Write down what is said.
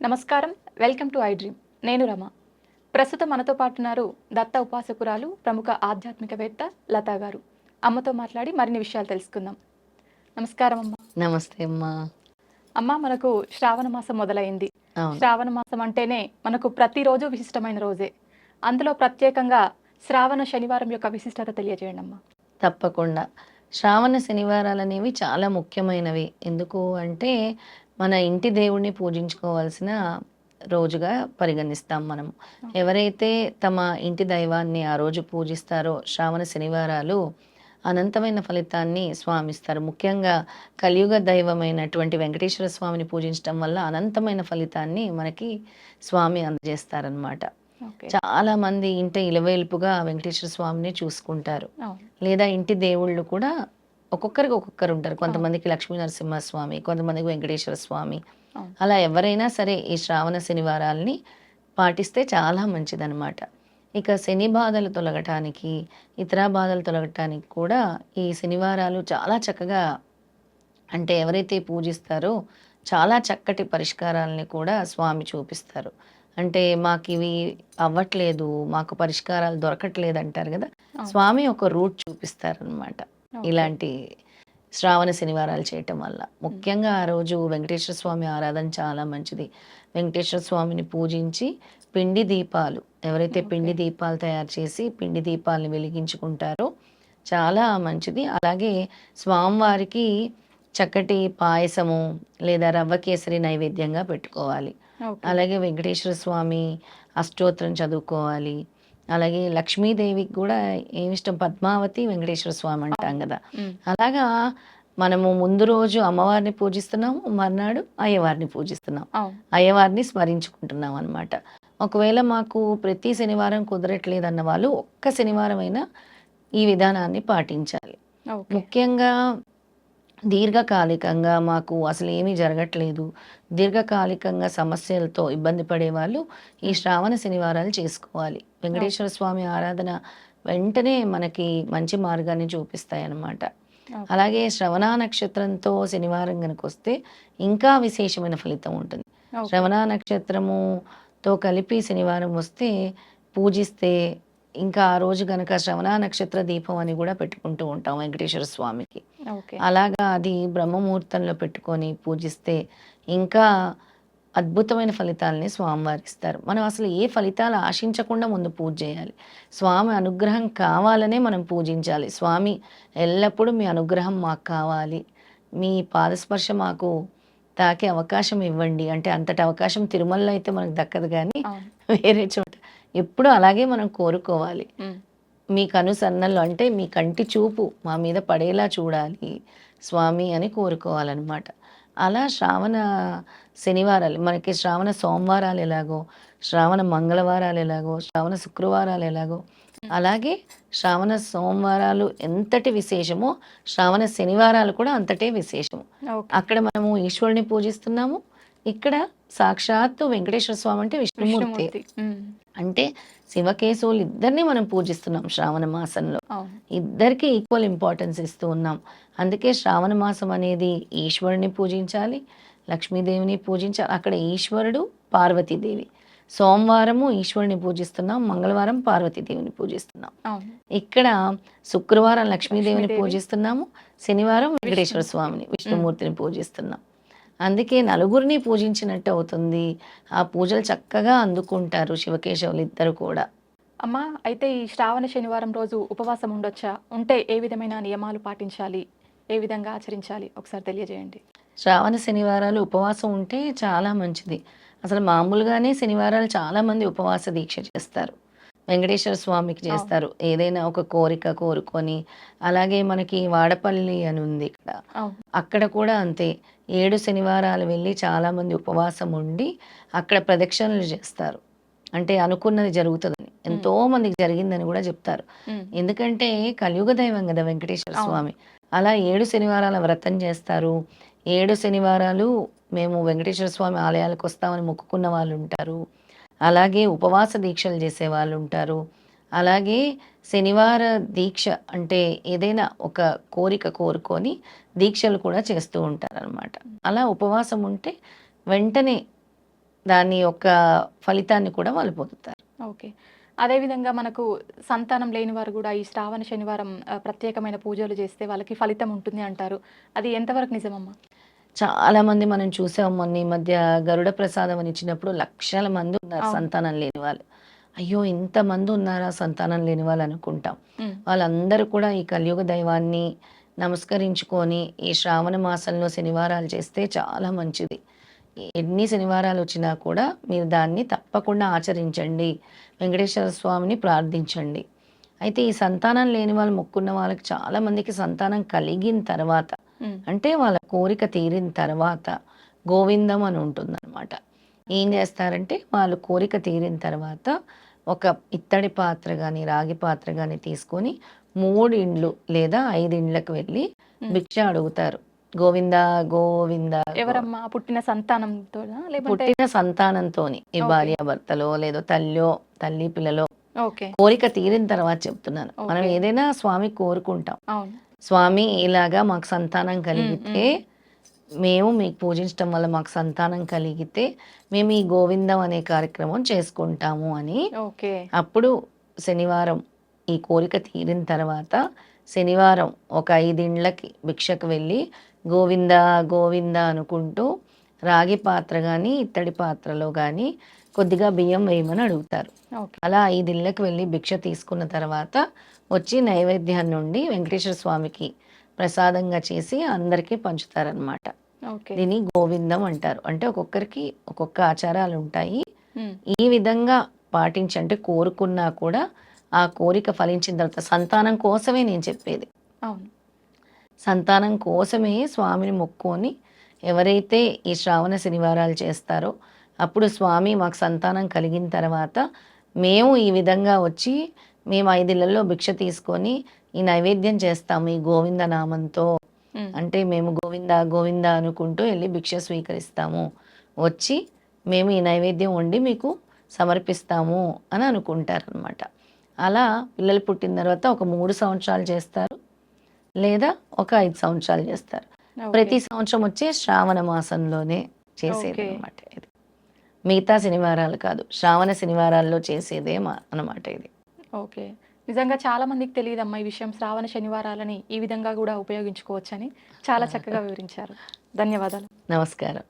నమస్కారం. Welcome to I dream. నేను రమ. ప్రస్తుతం మనతో పాటు ఉన్నారు దత్త ఉపాసకురాలు, ప్రముఖ ఆధ్యాత్మికవేత్త లతా గారు. అమ్మతో మాట్లాడి మరిన్ని విషయాలు తెలుసుకుందాం. నమస్కారం అమ్మ. నమస్తే అమ్మా. అమ్మ, మనకు శ్రావణ మాసం మొదలైంది. అవును. శ్రావణ మాసం అంటేనే మనకు ప్రతిరోజు విశిష్టమైన రోజే. అందులో ప్రత్యేకంగా శ్రావణ శనివారం యొక్క విశిష్టత తెలియజేయండి అమ్మ. తప్పకుండా. శ్రావణ శనివారాలనేవి చాలా ముఖ్యమైనవి. ఎందుకు అంటే, మన ఇంటి దేవుడిని పూజించుకోవాల్సిన రోజుగా పరిగణిస్తాం మనం. ఎవరైతే తమ ఇంటి దైవాన్ని ఆ రోజు పూజిస్తారో శ్రావణ శనివారాలు అనంతమైన ఫలితాన్ని స్వామిస్తారు. ముఖ్యంగా కలియుగ దైవమైనటువంటి వెంకటేశ్వర స్వామిని పూజించడం వల్ల అనంతమైన ఫలితాన్ని మనకి స్వామి అందజేస్తారనమాట. ఓకే. చాలా మంది ఇంట ఇలవేల్పుగా వెంకటేశ్వర స్వామిని చూసుకుంటారు. అవును. లేదా ఇంటి దేవుళ్ళు కూడా ఒక్కొక్కరికి ఒక్కొక్కరు ఉంటారు. కొంతమందికి లక్ష్మీ నరసింహస్వామి, కొంతమందికి వెంకటేశ్వర స్వామి. అవును. అలా ఎవరైనా సరే ఈ శ్రావణ శనివారాల్ని పాటిస్తే చాలా మంచిదనమాట. ఇక శని బాధలు తొలగటానికి, ఇతర బాధలు తొలగటానికి కూడా ఈ శనివారాలు చాలా చక్కగా, అంటే ఎవరైతే పూజిస్తారో చాలా చక్కటి పరిష్కారాలని కూడా స్వామి చూపిస్తారు. అంటే మాకివి అవ్వట్లేదు, మాకు పరిష్కారాలు దొరకట్లేదు అంటారు కదా, అవును. స్వామి ఒక రూట్ చూపిస్తారనమాట ఓకే. ఇలాంటి శ్రావణ శనివారాలు చేయటం వల్ల. ముఖ్యంగా ఆ రోజు వెంకటేశ్వర స్వామి ఆరాధన చాలా మంచిది. వెంకటేశ్వర స్వామిని పూజించి పిండి దీపాలు, ఎవరైతే ఓకే. పిండి దీపాలు తయారు చేసి పిండి దీపాలను వెలిగించుకుంటారో చాలా మంచిది. అలాగే స్వామివారికి చక్కటి పాయసము లేదా రవ్వ కేసరి నైవేద్యంగా పెట్టుకోవాలి. ఓకే. అలాగే వెంకటేశ్వర స్వామి అష్టోత్తరం చదువుకోవాలి. అలాగే లక్ష్మీదేవికి కూడా ఏమిష్టం, పద్మావతి వెంకటేశ్వర స్వామి అంటాం కదా. ఉమ్. అలాగా మనము ముందు రోజు అమ్మవారిని పూజిస్తున్నాము, మర్నాడు అయ్యవారిని పూజిస్తున్నాం, అవును. అయ్యవారిని స్మరించుకుంటున్నాం అన్నమాట. ఒకవేళ మాకు ప్రతి శనివారం కుదరట్లేదన్న వాళ్ళు ఒక్క శనివారం అయినా ఈ విధానాన్ని పాటించాలి. ఓకే. ముఖ్యంగా దీర్ఘకాలికంగా మాకు అసలు ఏమీ జరగట్లేదు, దీర్ఘకాలికంగా సమస్యలతో ఇబ్బంది పడేవాళ్ళు ఈ శ్రావణ శనివారాలు చేసుకోవాలి. వెంకటేశ్వర స్వామి ఆరాధన వెంటనే మనకి మంచి మార్గాన్ని చూపిస్తాయి అన్నమాట. ఓకే. అలాగే శ్రవణ నక్షత్రంతో శనివారం కనుక వస్తే ఇంకా విశేషమైన ఫలితం ఉంటుంది. ఓకే. శ్రవణ నక్షత్రముతో కలిపి శనివారం వస్తే పూజిస్తే ఇంకా ఆ రోజు గనక శ్రవణ నక్షత్ర దీపం అని కూడా పెట్టుకుంటూ ఉంటాం వెంకటేశ్వర స్వామికి. ఓకే. అలాగా అది బ్రహ్మముహూర్తంలో పెట్టుకొని పూజిస్తే ఇంకా అద్భుతమైన ఫలితాలని స్వామివారు ఇస్తారు. మనం అసలు ఏ ఫలితాలు ఆశించకుండా ముందు పూజ చేయాలి. స్వామి అనుగ్రహం కావాలనే మనం పూజించాలి. స్వామి ఎల్లప్పుడూ మీ అనుగ్రహం మాకు కావాలి, మీ పాదస్పర్శ మాకు తాకే అవకాశం ఇవ్వండి అంటే, అంతటి అవకాశం తిరుమలలో అయితే మనకు దక్కదు, కానీ అవును. వేరే చోట ఎప్పుడు అలాగే మనం కోరుకోవాలి. ఉమ్. మీ కనుసన్నలు అంటే మీ కంటి చూపు మా మీద పడేలా చూడాలి స్వామి అని కోరుకోవాలన్నమాట. అలా శ్రావణ శనివారాలు మనకి, శ్రావణ సోమవారాలు ఎలాగో, శ్రావణ మంగళవారాలు ఎలాగో, శ్రావణ శుక్రవారాలు ఎలాగో, అలాగే శ్రావణ సోమవారాలు ఎంతటి విశేషమో శ్రావణ శనివారాలు కూడా అంతటే విశేషము. ఓకే. అక్కడ మనము ఈశ్వరుని పూజిస్తున్నాము, ఇక్కడ సాక్షాత్తు వెంకటేశ్వర స్వామి అంటే విష్ణుమూర్తి. విష్ణుమూర్తి. ఉమ్. అంటే శివకేశవులు ఇద్దరిని మనం పూజిస్తున్నాం శ్రావణ మాసంలో. అవును. ఇద్దరికి ఈక్వల్ ఇంపార్టెన్స్ ఇస్తూ ఉన్నాం. అందుకే శ్రావణ మాసం అనేది ఈశ్వరుని పూజించాలి, లక్ష్మీదేవిని పూజించాలి. అక్కడ ఈశ్వరుడు పార్వతీదేవి. సోమవారము ఈశ్వరుని పూజిస్తున్నాం, మంగళవారం పార్వతీదేవిని పూజిస్తున్నాం. అవును. ఇక్కడ శుక్రవారం లక్ష్మీదేవిని లక్ష్మీదేవి. పూజిస్తున్నాము, శనివారం వెంకటేశ్వర స్వామిని విష్ణుమూర్తిని పూజిస్తున్నాం. అందుకే నలుగురిని పూజించినట్టు అవుతుంది. ఆ పూజలు చక్కగా అందుకుంటారు శివకేశవులు ఇద్దరు కూడా. అమ్మ, అయితే ఈ శ్రావణ శనివారం రోజు ఉపవాసం ఉండొచ్చా? ఉంటే ఏ విధమైన నియమాలు పాటించాలి? ఏ విధంగా ఆచరించాలి? ఒకసారి తెలియజేయండి. శ్రావణ శనివారాలు ఉపవాసం ఉంటే చాలా మంచిది. అసలు మామూలుగానే శనివారాలు చాలామంది ఉపవాస దీక్ష చేస్తారు, వెంకటేశ్వర స్వామికి చేస్తారు, ఏదైనా ఒక కోరిక కోరుకొని. అలాగే మనకి వాడపల్లి అని ఉంది ఇక్కడ, అవును. అక్కడ కూడా అంతే 7 శనివారాలు వెళ్ళి చాలామంది ఉపవాసం ఉండి అక్కడ ప్రదక్షిణలు చేస్తారు. అంటే అనుకున్నది జరుగుతుందని, ఎంతో మందికి జరిగిందని కూడా చెప్తారు. ఉమ్. ఎందుకంటే కలియుగ దైవం కదా వెంకటేశ్వర అవును. స్వామి. అలా 7 శనివారాల వ్రతం చేస్తారు. 7 శనివారాలు మేము వెంకటేశ్వర స్వామి ఆలయాలకు వస్తామని మొక్కుకున్న వాళ్ళు ఉంటారు. అలాగే ఉపవాస దీక్షలు చేసే వాళ్ళు ఉంటారు. అలాగే శనివార దీక్ష అంటే ఏదైనా ఒక కోరిక కోరుకొని దీక్షలు కూడా చేస్తూ ఉంటారనమాట. అలా ఉపవాసం ఉంటే వెంటనే దాని యొక్క ఫలితాన్ని కూడా వాళ్ళు పొందుతారు. ఓకే. అదేవిధంగా మనకు సంతానం లేని వారు గూడా ఈ శ్రావణ శనివారం ప్రత్యేకమైన పూజలు చేస్తే వాళ్ళకి ఫలితం ఉంటుంది అంటారు. అది ఎంతవరకు నిజమమ్మా? చాలా మంది మనం చూసాం మొన్న ఈ మధ్య గరుడ ప్రసాదం అని ఇచ్చినప్పుడు లక్షల మంది ఉన్నారు అవును. సంతానం లేని వాళ్ళు. అయ్యో! ఇంతమంది ఉన్నారా సంతానం లేని వాళ్ళు అనుకుంటాం. హ్మ్. వాళ్ళందరూ కూడా ఈ కలియుగ దైవాన్ని నమస్కరించుకొని ఈ శ్రావణ మాసంలో శనివారాలు చేస్తే చాలా మంచిది. ఎన్ని శనివారాలు వచ్చినా కూడా మీరు దాన్ని తప్పకుండా ఆచరించండి. వెంకటేశ్వర స్వామిని ప్రార్థించండి. అయితే ఈ సంతానం లేని వాళ్ళు మొక్కున్న వాళ్ళకి చాలా మందికి సంతానం కలిగిన తర్వాత హ్మ్. అంటే వాళ్ళ కోరిక తీరిన తర్వాత గోవిందం అని ఉంటుందన్నమాట. ఏం చేస్తారంటే వాళ్ళు కోరిక తీరిన తర్వాత ఒక ఇత్తడి పాత్ర గాని, రాగి పాత్ర గాని తీసుకొని 3 ఇండ్లు లేదా 5 ఇండ్లకు వెళ్ళి హ్మ్. భిక్ష అడుగుతారు. గోవిందా గోవిందా ఎవరమ్మా? పుట్టిన సంతానంతోనా? లేదంటే పుట్టిన సంతానంతోని ఈ ఓకే. భార్యాభర్తలో లేదో తల్లి పిల్లలో ఓకే. కోరిక తీరిన తర్వాత చెప్తున్నాను. మనం ఓకే. ఏదైనా స్వామి కోరుకుంటాం. అవును. స్వామి ఇలాగా మాకు సంతానం హ్మ్. కలిగితే హ్మ్. మేము మీకు పూజించటం వల్ల మాకు సంతానం కలిగితే మేము ఈ గోవిందం అనే కార్యక్రమం చేసుకుంటాము అని. ఓకే. అప్పుడు శనివారం ఈ కోరిక తీరిన తర్వాత శనివారం ఒక 5 ఇండ్లకి భిక్షకు వెళ్ళి గోవిందా గోవిందా అనుకుంటూ రాగి పాత్ర గాని, ఇత్తడి పాత్రలో గాని కొద్దిగా బియ్యం వేయమని అడుగుతారు. ఓకే. అలా 5 ఇళ్ళకి వెళ్ళి భిక్ష తీసుకున్న తర్వాత వచ్చి నైవేద్యాన్ని నుండి వెంకటేశ్వర స్వామికి ప్రసాదంగా చేసి అందరికీ పంచుతారనమాట. ఓకే. దీన్ని గోవిందం అంటారు. అంటే ఒక్కొక్కరికి ఒక్కొక్క ఆచారాలు ఉంటాయి. హ్మ్. ఈ విధంగా పాటించి అంటే కోరుకున్నా కూడా ఆ కోరిక ఫలించిన తర్వాత సంతానం కోసమే నేను చెప్పేది. అవును. సంతానం కోసమే స్వామిని మొక్కుకొని ఎవరైతే ఈ శ్రావణ శనివారాలు చేస్తారో అప్పుడు స్వామి మాకు సంతానం కలిగిన తర్వాత మేము ఈ విధంగా వచ్చి మేము 5 ఇళ్లలో భిక్ష తీసుకొని ఈ నైవేద్యం చేస్తాము ఈ గోవింద నామంతో. హ్మ్. అంటే మేము గోవింద గోవింద అనుకుంటూ వెళ్ళి భిక్ష స్వీకరిస్తాము. వచ్చి మేము ఈ నైవేద్యం వండి మీకు సమర్పిస్తాము అని అనుకుంటారనమాట. అలా పిల్లలు పుట్టిన తర్వాత ఒక 3 సంవత్సరాలు చేస్తారు. లేదా ఒక 5 సంవత్సరాలు చేస్తారు. ఓకే. ప్రతి సంవత్సరం వచ్చే శ్రావణ మాసంలోనే ఓకే. చేసేదనమాట ఇది. మిగతా శనివారాలు కాదు. శ్రావణ శనివారాల్లో చేసేదే అనమాట ఇది. ఓకే. నిజంగా చాలా మందికి తెలీదమ్మా ఈ విషయం. శ్రావణ శనివారాలని ఈ విధంగా గూడా ఉపయోగించుకోవచ్చని. చాలా చక్కగా వివరించారు. ధన్యవాదాలు. నమస్కారం.